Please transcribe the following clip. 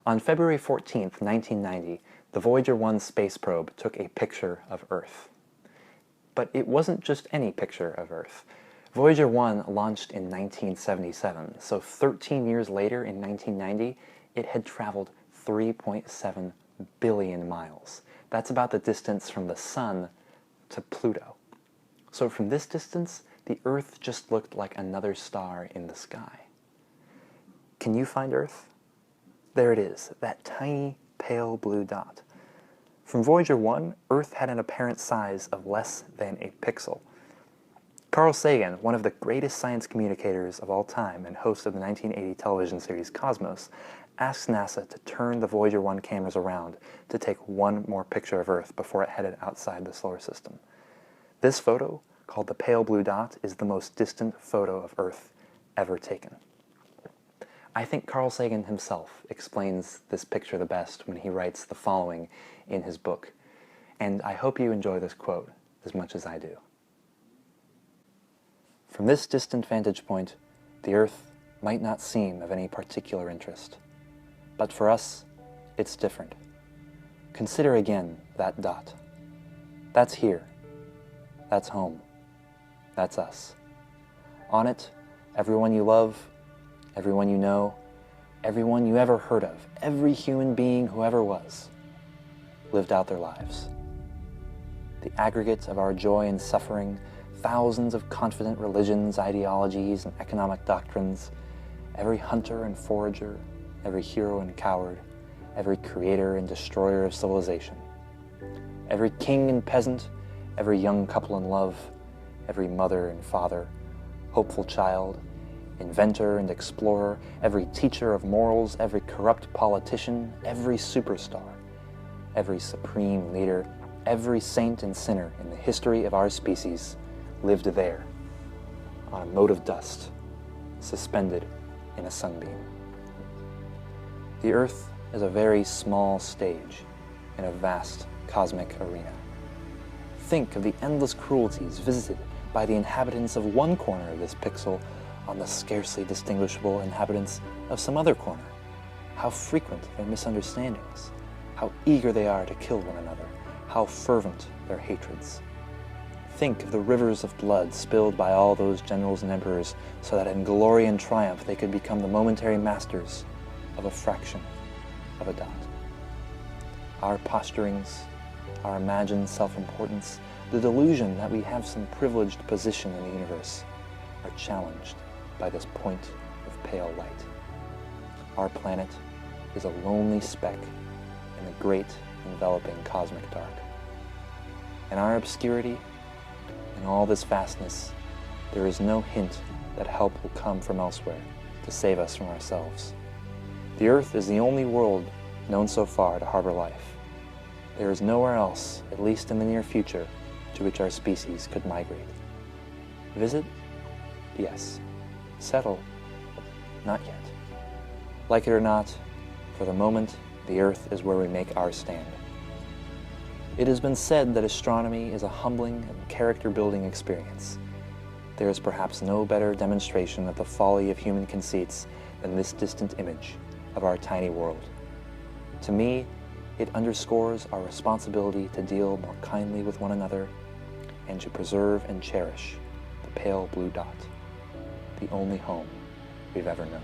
On February 14th, 1990, the Voyager 1 space probe took a picture of Earth. But it wasn't just any picture of Earth. Voyager 1 launched in 1977, so 13 years later in 1990, it had traveled 3.7 billion miles. That's about the distance from the Sun to Pluto. So from this distance, the Earth just looked like another star in the sky. Can you find Earth? There it is, that tiny pale blue dot. From Voyager 1, Earth had an apparent size of less than a pixel. Carl Sagan, one of the greatest science communicators of all time and host of the 1980 television series Cosmos, asked NASA to turn the Voyager 1 cameras around to take one more picture of Earth before it headed outside the solar system. This photo, called the pale blue dot, is the most distant photo of Earth ever taken. I think Carl Sagan himself explains this picture the best when he writes the following in his book, and I hope you enjoy this quote as much as I do. From this distant vantage point, the Earth might not seem of any particular interest, but for us, it's different. Consider again that dot. That's here. That's home. That's us. On it, everyone you love, everyone you know, everyone you ever heard of, every human being who ever was, lived out their lives. The aggregate of our joy and suffering, thousands of confident religions, ideologies, and economic doctrines, every hunter and forager, every hero and coward, every creator and destroyer of civilization, every king and peasant, every young couple in love, every mother and father, hopeful child, inventor and explorer, every teacher of morals, every corrupt politician, every superstar, every supreme leader, every saint and sinner in the history of our species lived there, on a mote of dust, suspended in a sunbeam. The Earth is a very small stage in a vast cosmic arena. Think of the endless cruelties visited by the inhabitants of one corner of this pixel on the scarcely distinguishable inhabitants of some other corner. How frequent their misunderstandings, how eager they are to kill one another, how fervent their hatreds. Think of the rivers of blood spilled by all those generals and emperors so that in glory and triumph they could become the momentary masters of a fraction of a dot. Our posturings, our imagined self-importance, the delusion that we have some privileged position in the universe are challenged by this point of pale light. Our planet is a lonely speck in the great enveloping cosmic dark. In our obscurity, in all this vastness, there is no hint that help will come from elsewhere to save us from ourselves. The Earth is the only world known so far to harbor life. There is nowhere else, at least in the near future, to which our species could migrate. Visit? Yes. Settle? Not yet. Like it or not, for the moment, the Earth is where we make our stand. It has been said that astronomy is a humbling and character-building experience. There is perhaps no better demonstration of the folly of human conceits than this distant image of our tiny world. To me, it underscores our responsibility to deal more kindly with one another and to preserve and cherish the pale blue dot, the only home we've ever known.